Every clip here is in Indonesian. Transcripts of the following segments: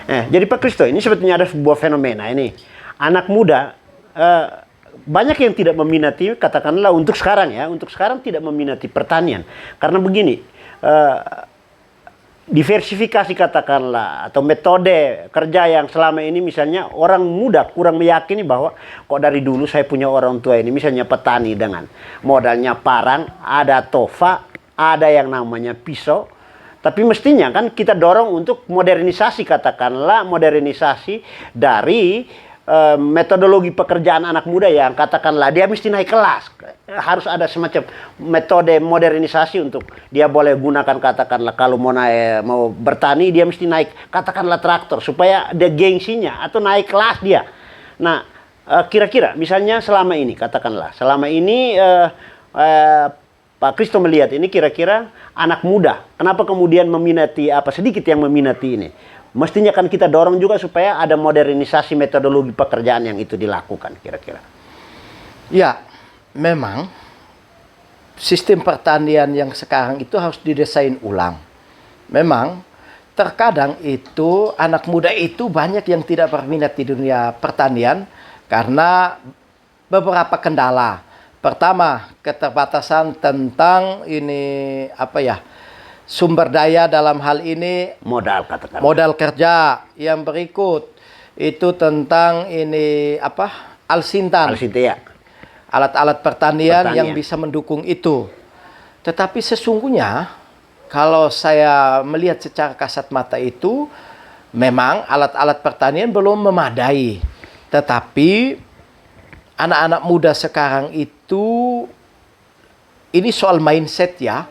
Jadi Pak Kristo, ini sebetulnya ada sebuah fenomena ini. Anak muda banyak yang tidak meminati, katakanlah untuk sekarang tidak meminati pertanian. Karena begini, diversifikasi katakanlah atau metode kerja yang selama ini misalnya orang muda kurang meyakini bahwa kok dari dulu saya punya orang tua ini misalnya petani dengan modalnya parang, ada tofa, ada yang namanya pisau. Tapi mestinya kan kita dorong untuk modernisasi, katakanlah modernisasi dari metodologi pekerjaan anak muda yang katakanlah dia mesti naik kelas. Harus ada semacam metode modernisasi untuk dia boleh gunakan, katakanlah kalau mau bertani dia mesti naik katakanlah traktor supaya ada gengsinya atau naik kelas dia. Nah, kira-kira misalnya selama ini Pak Kristo melihat ini kira-kira anak muda, kenapa kemudian meminati sedikit yang meminati ini? Mestinya kan kita dorong juga supaya ada modernisasi metodologi pekerjaan yang itu dilakukan kira-kira. Ya, memang sistem pertanian yang sekarang itu harus didesain ulang. Memang terkadang itu anak muda itu banyak yang tidak berminat di dunia pertanian karena beberapa kendala. Pertama, keterbatasan tentang sumber daya, dalam hal ini modal, katakan. Modal kerja. Yang berikut itu tentang alsintan. Ya. Alat-alat pertanian yang bisa mendukung itu. Tetapi sesungguhnya kalau saya melihat secara kasat mata itu memang alat-alat pertanian belum memadai. Tetapi anak-anak muda sekarang itu ini soal mindset ya.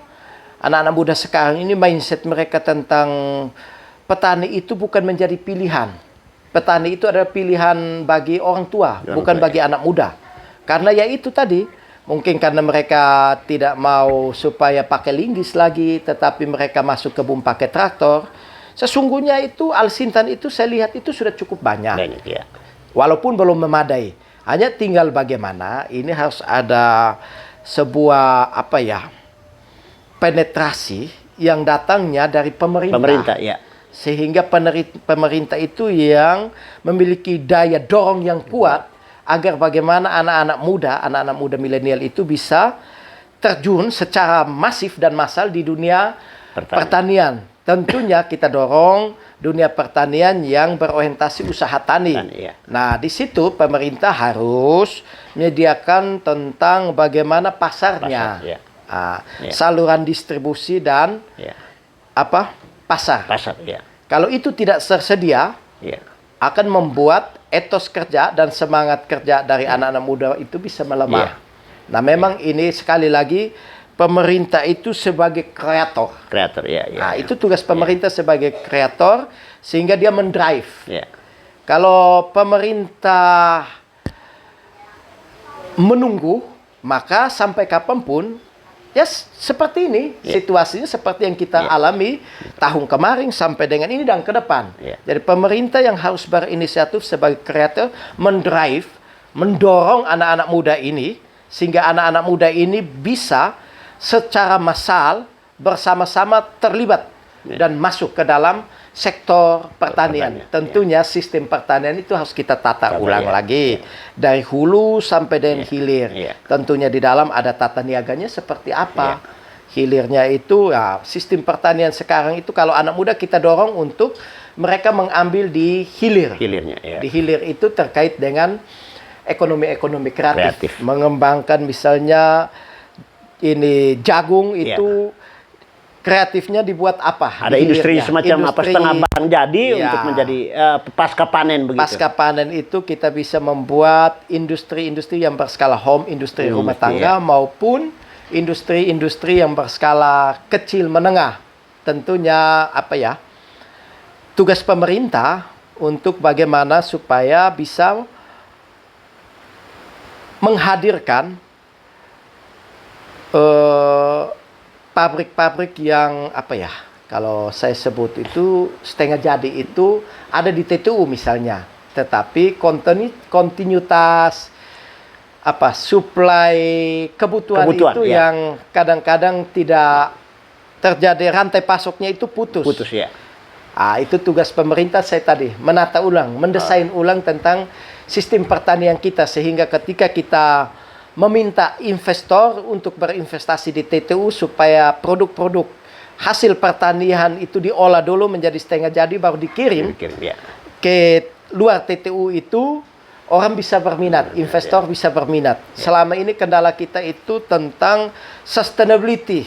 Anak-anak muda sekarang ini mindset mereka tentang petani itu bukan menjadi pilihan. Petani itu adalah pilihan bagi orang tua, bukan bagi anak muda. Karena ya itu tadi, mungkin karena mereka tidak mau supaya pakai linggis lagi, tetapi mereka masuk kebun pakai traktor. Sesungguhnya itu alsintan itu saya lihat itu sudah cukup banyak. Ya. Walaupun belum memadai. Hanya tinggal bagaimana ini harus ada sebuah penetrasi yang datangnya dari pemerintah. Ya. Sehingga pemerintah itu yang memiliki daya dorong yang kuat agar bagaimana anak-anak muda milenial itu bisa terjun secara masif dan massal di dunia pertanian. Tentunya kita dorong dunia pertanian yang berorientasi usaha tani. Ya. Nah, di situ pemerintah harus menyediakan tentang bagaimana pasarnya. Ya. Saluran distribusi dan pasar. Ya. Kalau itu tidak tersedia, akan membuat etos kerja dan semangat kerja dari anak-anak muda itu bisa melemah. Nah, memang ini sekali lagi pemerintah itu sebagai kreator. Nah, itu tugas pemerintah sebagai kreator sehingga dia mendrive. Kalau pemerintah menunggu, maka sampai kapanpun seperti ini situasinya seperti yang kita alami tahun kemarin sampai dengan ini dan ke depan. Jadi pemerintah yang harus berinisiatif sebagai kreator mendrive, mendorong anak-anak muda ini sehingga anak-anak muda ini bisa secara massal bersama-sama terlibat dan masuk ke dalam sektor pertanian. Tentunya sistem pertanian itu harus kita tata ulang lagi dari hulu sampai dengan hilir. Tentunya di dalam ada tata niaganya seperti apa. Hilirnya itu sistem pertanian sekarang itu kalau anak muda kita dorong untuk mereka mengambil di hilir. Di hilir itu terkait dengan ekonomi kreatif. Mengembangkan misalnya ini jagung itu kreatifnya dibuat apa? Ada industri semacam setengah bang jadi untuk menjadi pasca panen begitu. Pasca panen itu kita bisa membuat industri-industri yang berskala home, industri rumah tangga maupun industri-industri yang berskala kecil menengah. Tentunya tugas pemerintah untuk bagaimana supaya bisa menghadirkan pabrik-pabrik yang kalau saya sebut itu setengah jadi itu ada di TTU misalnya, tetapi kontinuitas supply kebutuhan itu yang kadang-kadang tidak terjadi, rantai pasoknya itu putus. Itu tugas pemerintah saya tadi, menata ulang, mendesain ulang tentang sistem pertanian kita sehingga ketika kita meminta investor untuk berinvestasi di TTU supaya produk-produk hasil pertanian itu diolah dulu menjadi setengah jadi baru dikirim ke luar TTU itu orang bisa berminat, investor bisa berminat. Selama ini kendala kita itu tentang sustainability,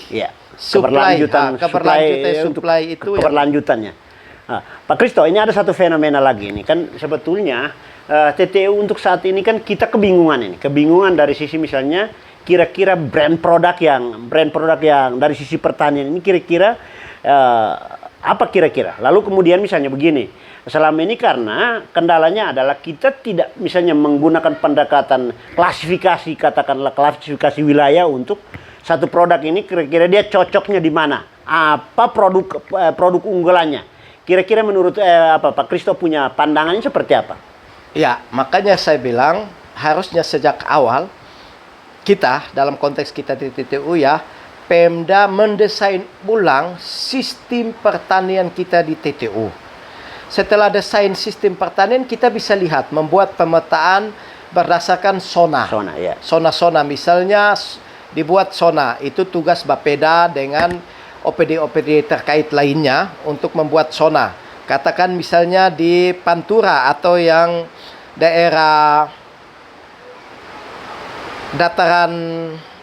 keberlanjutannya. Nah, Pak Kristo, ini ada satu fenomena lagi ini kan sebetulnya TTU untuk saat ini kan kita kebingungan dari sisi misalnya kira-kira brand produk yang dari sisi pertanian ini kira-kira apa kira-kira. Lalu kemudian misalnya begini, selama ini karena kendalanya adalah kita tidak misalnya menggunakan pendekatan klasifikasi, katakanlah klasifikasi wilayah untuk satu produk ini kira-kira dia cocoknya di mana, apa produk unggulannya. Kira-kira menurut Pak Kristo punya pandangannya seperti apa? Ya, makanya saya bilang harusnya sejak awal kita dalam konteks kita di TTU ya, Pemda mendesain ulang sistem pertanian kita di TTU. Setelah desain sistem pertanian kita bisa lihat membuat pemetaan berdasarkan zona. Zona misalnya dibuat zona, itu tugas Bapeda dengan OPD-OPD terkait lainnya untuk membuat zona. Katakan misalnya di Pantura atau yang daerah dataran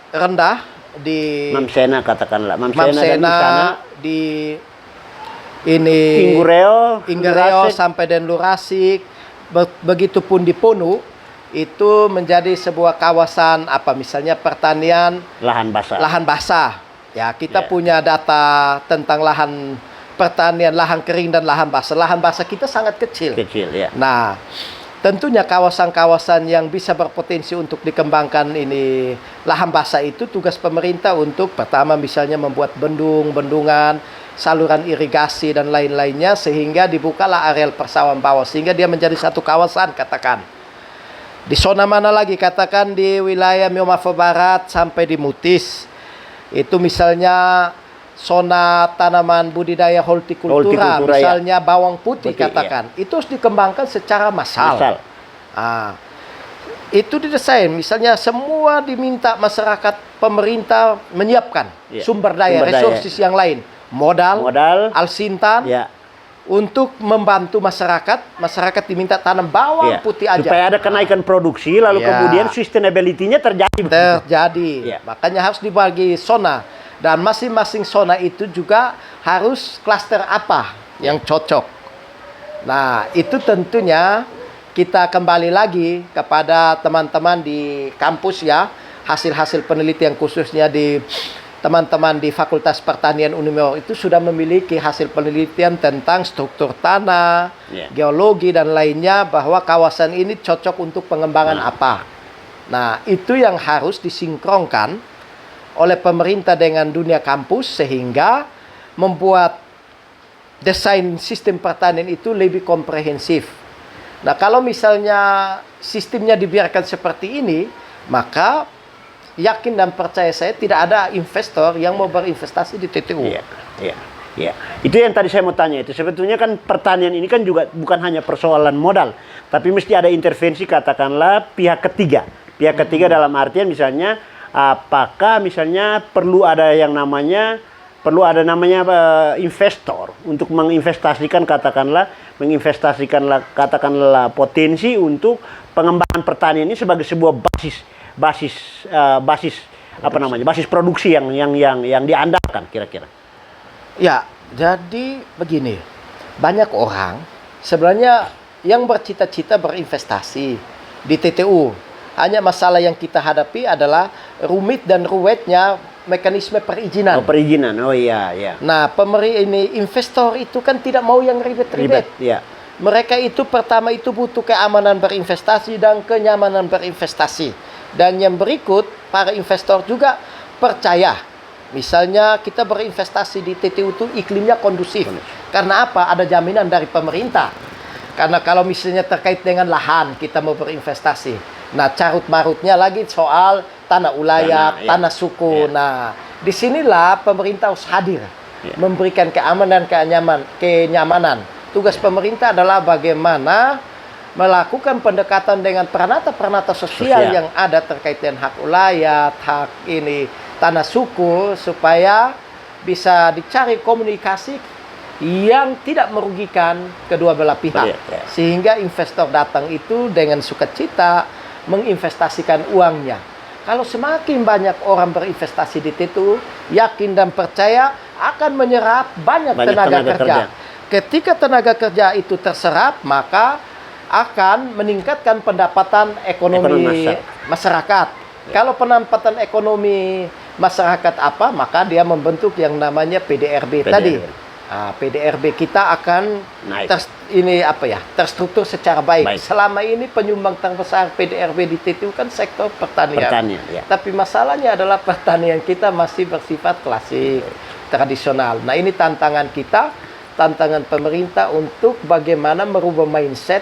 rendah di Mamsena katakanlah, Mamsena di ini Inggureo sampai dan Lurasik, begitupun di Ponu itu menjadi sebuah kawasan misalnya pertanian lahan basah. Ya, kita punya data tentang lahan pertanian, lahan kering dan lahan basah. Lahan basah kita sangat kecil. Nah, tentunya kawasan-kawasan yang bisa berpotensi untuk dikembangkan ini lahan basah itu tugas pemerintah untuk pertama misalnya membuat bendungan, saluran irigasi dan lain-lainnya sehingga dibukalah areal persawahan bawah sehingga dia menjadi satu kawasan katakan. Di zona mana lagi katakan di wilayah Miomafa Barat sampai di Mutis. Itu misalnya zona tanaman budidaya hortikultura, misalnya bawang putih katakan. Itu harus dikembangkan secara massal. Itu didesain, misalnya semua diminta masyarakat pemerintah menyiapkan sumber daya, resources yang lain. Modal alsintan, untuk membantu masyarakat diminta tanam bawang putih aja. Supaya ada kenaikan produksi, lalu kemudian sustainability-nya terjadi. Makanya harus dibagi zona. Dan masing-masing zona itu juga harus klaster apa yang cocok. Nah, itu tentunya kita kembali lagi kepada teman-teman di kampus ya, hasil-hasil penelitian khususnya di teman-teman di Fakultas Pertanian Unimor itu sudah memiliki hasil penelitian tentang struktur tanah, geologi dan lainnya bahwa kawasan ini cocok untuk pengembangan apa. Nah, itu yang harus disinkronkan oleh pemerintah dengan dunia kampus sehingga membuat desain sistem pertanian itu lebih komprehensif. Nah, kalau misalnya sistemnya dibiarkan seperti ini, maka yakin dan percaya saya tidak ada investor yang mau berinvestasi di TTU. Itu yang tadi saya mau tanya itu. Sebetulnya kan pertanian ini kan juga bukan hanya persoalan modal, tapi mesti ada intervensi katakanlah pihak ketiga. Pihak ketiga dalam artian misalnya apakah misalnya perlu ada namanya investor untuk menginvestasikan katakanlah potensi untuk pengembangan pertanian ini sebagai sebuah basis produksi yang diandalkan kira-kira. Ya, jadi begini. Banyak orang sebenarnya yang bercita-cita berinvestasi di TTU. Hanya masalah yang kita hadapi adalah rumit dan ruwetnya mekanisme perizinan. Nah, investor itu kan tidak mau yang ribet-ribet. Mereka itu pertama itu butuh keamanan berinvestasi dan kenyamanan berinvestasi. Dan yang berikut, para investor juga percaya. Misalnya kita berinvestasi di TTU itu iklimnya kondusif. Karena apa? Ada jaminan dari pemerintah. Karena kalau misalnya terkait dengan lahan, kita mau berinvestasi. Nah, carut-marutnya lagi soal tanah ulayat, tanah suku. Nah, disinilah pemerintah harus hadir. memberikan kenyamanan. Tugas pemerintah adalah bagaimana melakukan pendekatan dengan peranata-peranata sosial yang ada terkait dengan hak ulayat, hak tanah suku, supaya bisa dicari komunikasi yang tidak merugikan kedua belah pihak. Sehingga investor datang itu dengan sukacita menginvestasikan uangnya. Kalau semakin banyak orang berinvestasi di situ, yakin dan percaya akan menyerap banyak tenaga kerja. Ketika tenaga kerja itu terserap, maka akan meningkatkan pendapatan ekonomi masyarakat. Kalau pendapatan ekonomi masyarakat maka dia membentuk yang namanya PDRB tadi. PDRB kita akan terstruktur secara baik. Selama ini penyumbang terbesar PDRB di TTU kan sektor pertanian. Tapi masalahnya adalah pertanian kita masih bersifat klasik, tradisional. Nah, ini tantangan kita, tantangan pemerintah untuk bagaimana merubah mindset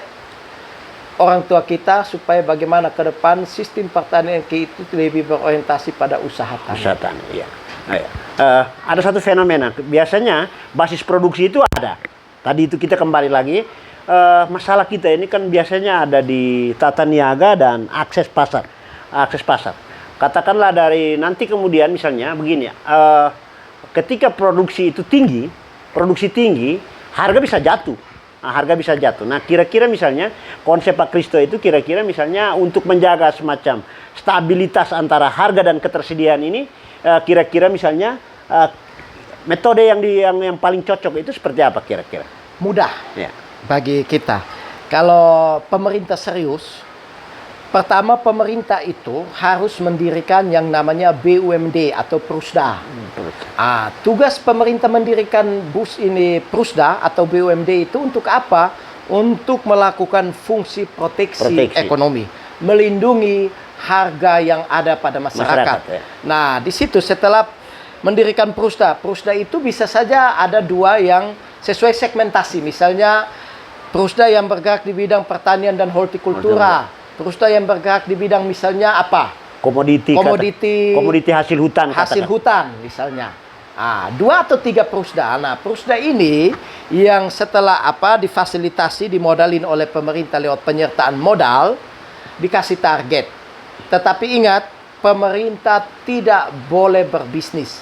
orang tua kita supaya bagaimana ke depan sistem pertanian kita itu lebih berorientasi pada usaha tani. Ada satu fenomena, biasanya basis produksi itu ada. Tadi itu kita kembali lagi, masalah kita ini kan biasanya ada di tata niaga dan akses pasar. Katakanlah dari nanti kemudian misalnya begini ya, ketika produksi tinggi, harga bisa jatuh. Nah, kira-kira misalnya konsep Pak Kristo itu kira-kira misalnya untuk menjaga semacam stabilitas antara harga dan ketersediaan ini, kira-kira misalnya metode yang paling cocok itu seperti apa kira-kira? Mudah bagi kita. Kalau pemerintah serius, pertama pemerintah itu harus mendirikan yang namanya BUMD atau Prusda. Tugas pemerintah mendirikan Prusda atau BUMD itu untuk apa? Untuk melakukan fungsi proteksi ekonomi, melindungi harga yang ada pada masyarakat. Nah, di situ setelah mendirikan Prusda itu bisa saja ada dua yang sesuai segmentasi. Misalnya Prusda yang bergerak di bidang pertanian dan hortikultura. Prusda yang bergerak di bidang misalnya komoditi hasil hutan misalnya. 2 atau 3 Prusda. Nah, Prusda ini yang setelah difasilitasi, dimodalin oleh pemerintah lewat penyertaan modal, dikasih target. Tetapi ingat, pemerintah tidak boleh berbisnis.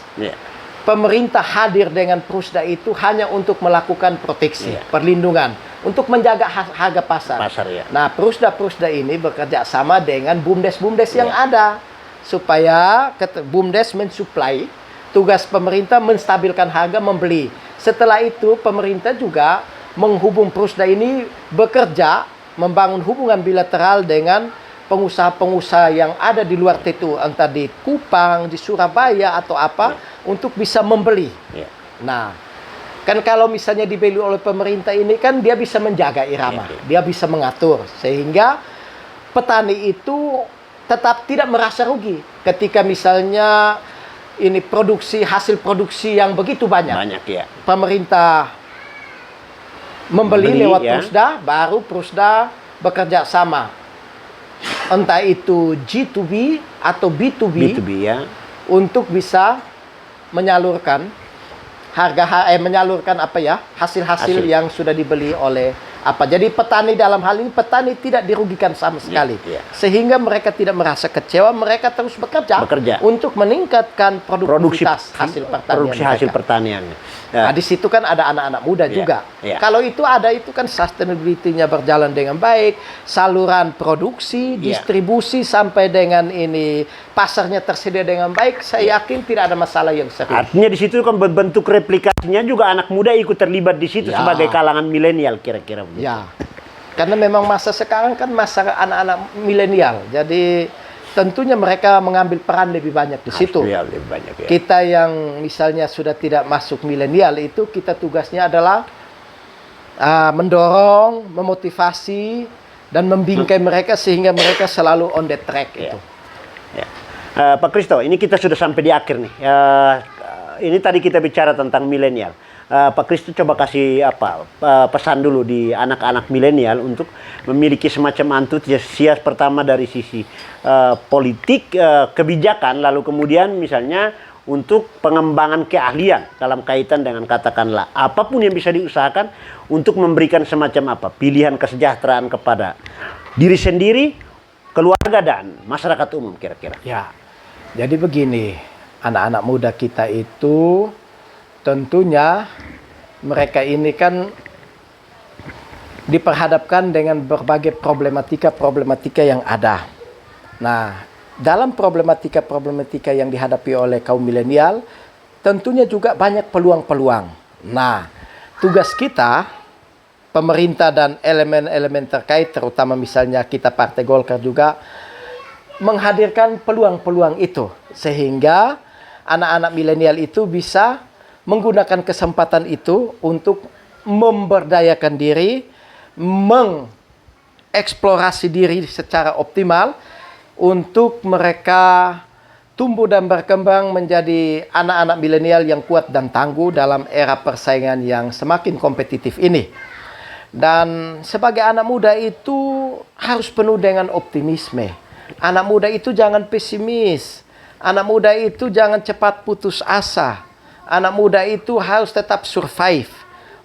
Pemerintah hadir dengan Prusda itu hanya untuk melakukan proteksi, perlindungan, untuk menjaga harga pasar. Nah, Prusda ini bekerja sama dengan BUMDes yang ada, supaya BUMDes mensuplai, tugas pemerintah menstabilkan harga, membeli. Setelah itu pemerintah juga menghubung Prusda ini bekerja, membangun hubungan bilateral dengan pengusaha-pengusaha yang ada di luar TTU, entah di Kupang, di Surabaya atau untuk bisa membeli. Nah, kan kalau misalnya dibeli oleh pemerintah ini kan dia bisa menjaga irama, dia bisa mengatur sehingga petani itu tetap tidak merasa rugi ketika misalnya hasil produksi yang begitu banyak. Pemerintah membeli lewat Prusda, baru Prusda bekerja sama, entah itu G2B atau B2B, untuk bisa menyalurkan hasil-hasil yang sudah dibeli oleh Jadi petani dalam hal ini tidak dirugikan sama sekali. Sehingga mereka tidak merasa kecewa, mereka terus bekerja. Untuk meningkatkan produktivitas hasil pertanian. Nah, di situ kan ada anak-anak muda juga. Kalau itu kan sustainability-nya berjalan dengan baik, saluran produksi, distribusi sampai dengan pasarnya tersedia dengan baik, saya yakin tidak ada masalah yang serius. Artinya di situ kan bentuk replikasinya juga anak muda ikut terlibat di situ sebagai kalangan milenial kira-kira. Karena memang masa sekarang kan masa anak-anak milenial, jadi tentunya mereka mengambil peran lebih banyak di situ. Kita yang misalnya sudah tidak masuk milenial itu, kita tugasnya adalah mendorong, memotivasi, dan membingkai mereka sehingga mereka selalu on the track itu. Pak Kristo, ini kita sudah sampai di akhir nih. Ini tadi kita bicara tentang milenial. Pak Kristo coba kasih pesan dulu di anak-anak milenial untuk memiliki semacam antusias pertama dari sisi politik, kebijakan, lalu kemudian misalnya untuk pengembangan keahlian dalam kaitan dengan katakanlah apapun yang bisa diusahakan untuk memberikan semacam apa pilihan kesejahteraan kepada diri sendiri, keluarga dan masyarakat umum kira-kira. Ya, jadi begini, anak-anak muda kita itu tentunya mereka ini kan diperhadapkan dengan berbagai problematika yang ada. Nah, dalam problematika yang dihadapi oleh kaum milenial, tentunya juga banyak peluang-peluang. Nah, tugas kita, pemerintah dan elemen-elemen terkait, terutama misalnya kita Partai Golkar juga, menghadirkan peluang-peluang itu. Sehingga anak-anak milenial itu bisa menggunakan kesempatan itu untuk memberdayakan diri, mengeksplorasi diri secara optimal, untuk mereka tumbuh dan berkembang menjadi anak-anak milenial yang kuat dan tangguh dalam era persaingan yang semakin kompetitif ini. Dan sebagai anak muda itu harus penuh dengan optimisme. Anak muda itu jangan pesimis. Anak muda itu jangan cepat putus asa. Anak muda itu harus tetap survive.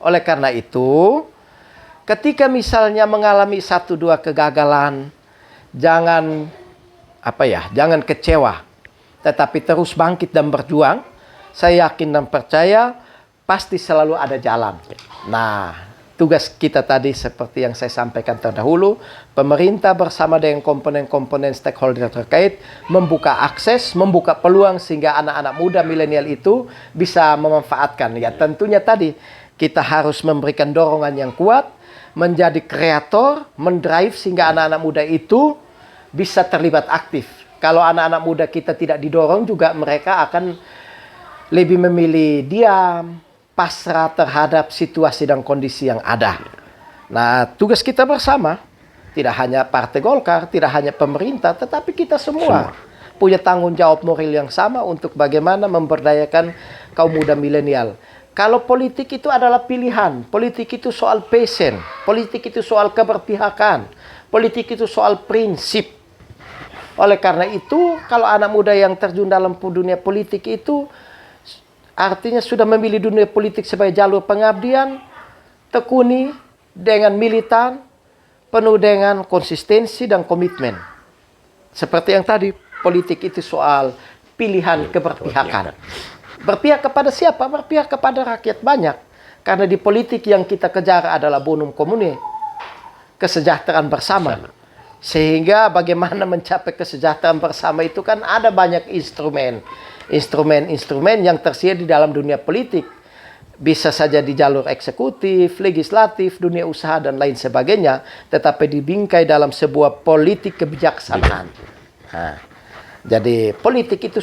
Oleh karena itu, ketika misalnya mengalami 1-2 kegagalan, jangan kecewa, tetapi terus bangkit dan berjuang. Saya yakin dan percaya pasti selalu ada jalan. Nah, tugas kita tadi seperti yang saya sampaikan terdahulu, pemerintah bersama dengan komponen-komponen stakeholder terkait membuka akses, membuka peluang sehingga anak-anak muda milenial itu bisa memanfaatkan. Ya, tentunya tadi kita harus memberikan dorongan yang kuat, menjadi kreator, mendrive sehingga anak-anak muda itu bisa terlibat aktif. Kalau anak-anak muda kita tidak didorong juga mereka akan lebih memilih diam, pasrah terhadap situasi dan kondisi yang ada. Nah, tugas kita bersama, tidak hanya Partai Golkar, tidak hanya pemerintah, tetapi kita semua punya tanggung jawab moral yang sama untuk bagaimana memberdayakan kaum muda milenial. Kalau politik itu adalah pilihan, politik itu soal passion, politik itu soal keberpihakan, politik itu soal prinsip. Oleh karena itu, kalau anak muda yang terjun dalam dunia politik itu artinya sudah memilih dunia politik sebagai jalur pengabdian, tekuni dengan militan, penuh dengan konsistensi dan komitmen. Seperti yang tadi, politik itu soal pilihan keberpihakan. Berpihak kepada siapa? Berpihak kepada rakyat banyak. Karena di politik yang kita kejar adalah bonum comune, kesejahteraan bersama. Sehingga bagaimana mencapai kesejahteraan bersama itu kan ada banyak instrumen yang tersedia di dalam dunia politik. Bisa saja di jalur eksekutif, legislatif, dunia usaha dan lain sebagainya, tetapi dibingkai dalam sebuah politik kebijaksanaan. Nah, jadi politik itu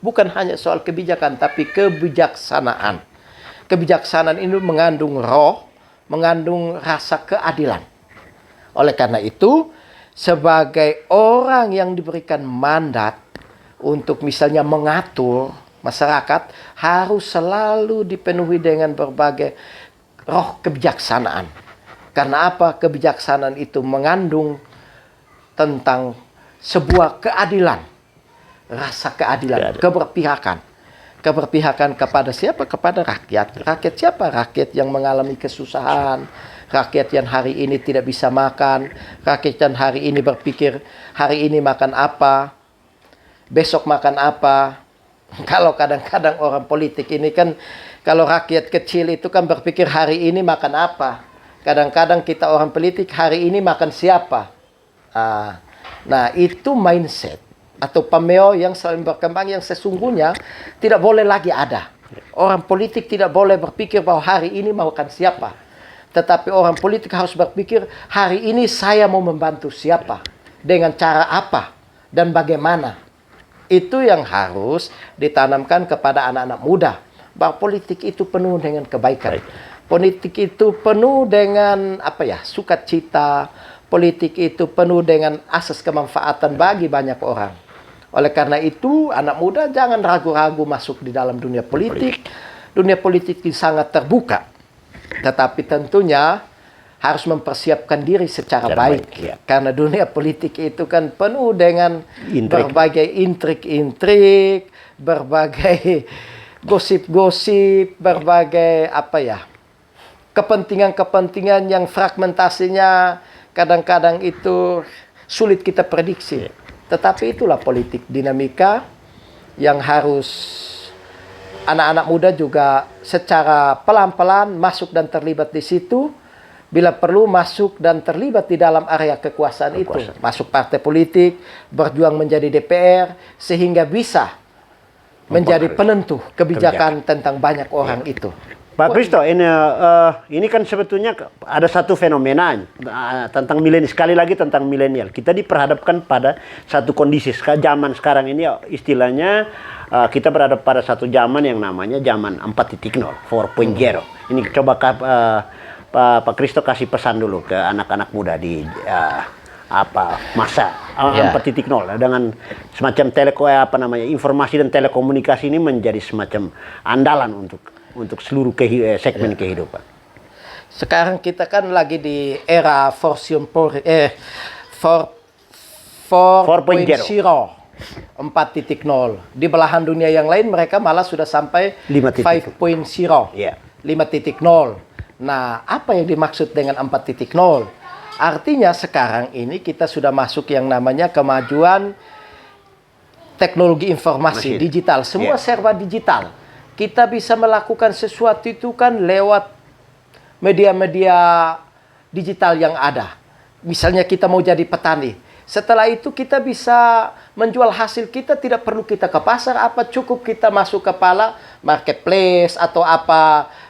bukan hanya soal kebijakan, tapi kebijaksanaan. Kebijaksanaan ini mengandung roh, mengandung rasa keadilan. Oleh karena itu, sebagai orang yang diberikan mandat untuk misalnya mengatur masyarakat, harus selalu dipenuhi dengan berbagai roh kebijaksanaan. Karena apa? Kebijaksanaan itu mengandung tentang sebuah keadilan, rasa keadilan, keberpihakan. Keberpihakan kepada siapa? Kepada rakyat. Rakyat siapa? Rakyat yang mengalami kesusahan, rakyat yang hari ini tidak bisa makan, rakyat yang hari ini berpikir hari ini makan apa, besok makan apa. Kalau kadang-kadang orang politik ini kan, kalau rakyat kecil itu kan berpikir hari ini makan apa. Kadang-kadang kita orang politik hari ini makan siapa. Nah, itu mindset atau pameo yang selalu berkembang yang sesungguhnya tidak boleh lagi ada. Orang politik tidak boleh berpikir bahwa hari ini makan siapa. Tetapi orang politik harus berpikir hari ini saya mau membantu siapa, dengan cara apa, dan bagaimana. Itu yang harus ditanamkan kepada anak-anak muda. Bahwa politik itu penuh dengan kebaikan. Politik itu penuh dengan sukacita. Politik itu penuh dengan asas kemanfaatan bagi banyak orang. Oleh karena itu, anak muda jangan ragu-ragu masuk di dalam dunia politik. Dunia politik ini sangat terbuka. Tetapi tentunya harus mempersiapkan diri secara Secara baik. baik, ya. Karena dunia politik itu kan penuh dengan Intrik. berbagai intrik-intrik, berbagai gosip-gosip, berbagai kepentingan-kepentingan yang fragmentasinya kadang-kadang itu sulit kita prediksi. Tetapi itulah politik dinamika yang harus anak-anak muda juga secara pelan-pelan masuk dan terlibat di situ. Bila perlu masuk dan terlibat di dalam area kekuasaan itu. Masuk partai politik, berjuang menjadi DPR, sehingga bisa menjadi penentu kebijakan tentang banyak orang itu. Pak Kristo, ini kan sebetulnya ada satu fenomena tentang milenial. Sekali lagi tentang milenial. Kita diperhadapkan pada satu kondisi. Zaman sekarang ini istilahnya kita berada pada satu zaman yang namanya zaman 4.0, 4.0. Ini coba Pak Kristo kasih pesan dulu ke anak-anak muda di masa 4.0 dengan semacam informasi dan telekomunikasi ini menjadi semacam andalan untuk seluruh segmen kehidupan. Sekarang kita kan lagi di era 4.0, 4.0. Di belahan dunia yang lain mereka malah sudah sampai 5.0. 5.0. Nah, apa yang dimaksud dengan 4.0? Artinya sekarang ini kita sudah masuk yang namanya kemajuan teknologi informasi digital. Semua serba digital. Kita bisa melakukan sesuatu itu kan lewat media-media digital yang ada. Misalnya kita mau jadi petani. Setelah itu kita bisa menjual hasil kita, tidak perlu kita ke pasar, cukup kita masuk ke marketplace atau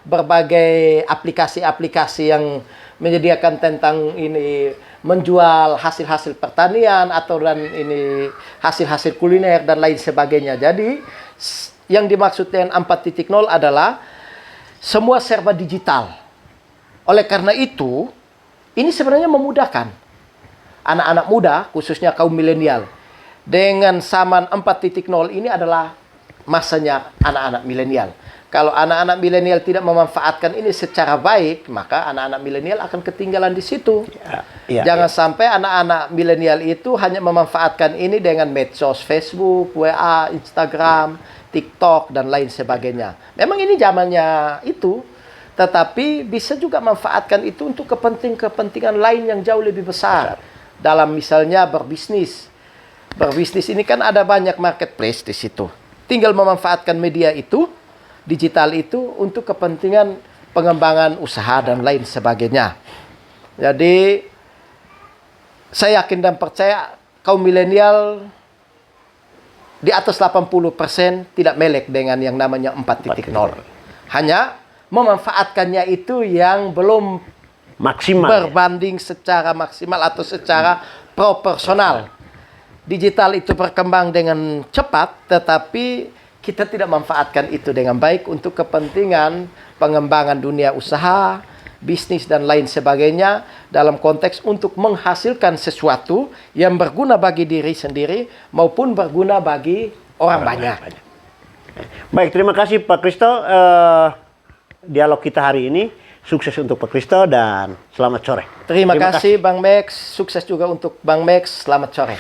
berbagai aplikasi-aplikasi yang menyediakan tentang ini menjual hasil-hasil pertanian atau ini hasil-hasil kuliner dan lain sebagainya. Jadi yang dimaksud dengan 4.0 adalah semua serba digital. Oleh karena itu, ini sebenarnya memudahkan anak-anak muda, khususnya kaum milenial. Dengan zaman 4.0 ini adalah masanya anak-anak milenial. Kalau anak-anak milenial tidak memanfaatkan ini secara baik, maka anak-anak milenial akan ketinggalan di situ. Jangan sampai anak-anak milenial itu hanya memanfaatkan ini dengan medsos, Facebook, WA, Instagram, TikTok, dan lain sebagainya. Memang ini zamannya itu, tetapi bisa juga manfaatkan itu untuk kepentingan lain yang jauh lebih besar. Dalam misalnya berbisnis. Berbisnis ini kan ada banyak marketplace di situ. Tinggal memanfaatkan media itu, digital itu untuk kepentingan pengembangan usaha dan lain sebagainya. Jadi saya yakin dan percaya kaum milenial di atas 80% tidak melek dengan yang namanya 4.0. Hanya memanfaatkannya itu yang belum maksimal, berbanding secara maksimal atau secara proporsional. Digital itu berkembang dengan cepat, tetapi kita tidak memanfaatkan itu dengan baik untuk kepentingan pengembangan dunia usaha, bisnis, dan lain sebagainya dalam konteks untuk menghasilkan sesuatu yang berguna bagi diri sendiri maupun berguna bagi orang banyak. Baik, terima kasih Pak Kristo. Dialog kita hari ini sukses untuk Pak Kristo dan selamat sore. Terima kasih Bang Max, sukses juga untuk Bang Max, selamat sore.